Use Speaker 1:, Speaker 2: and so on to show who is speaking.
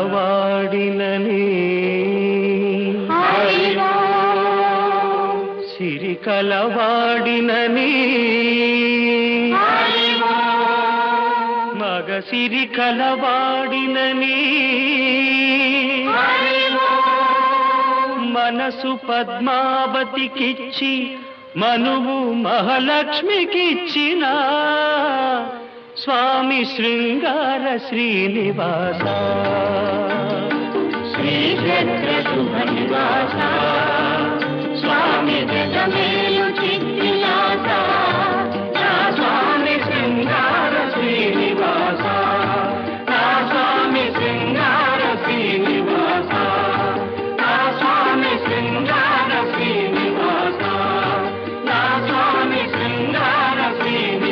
Speaker 1: కలవాడినని సిరి కలవాడినని మగ సిరి కలవాడినని మనసు పద్మావతికిచ్చి మనువు మహాలక్ష్మికిచ్చిన స్వామి శృంగార శ్రీనివాస శ్రీ చక్ర శుభ నివాస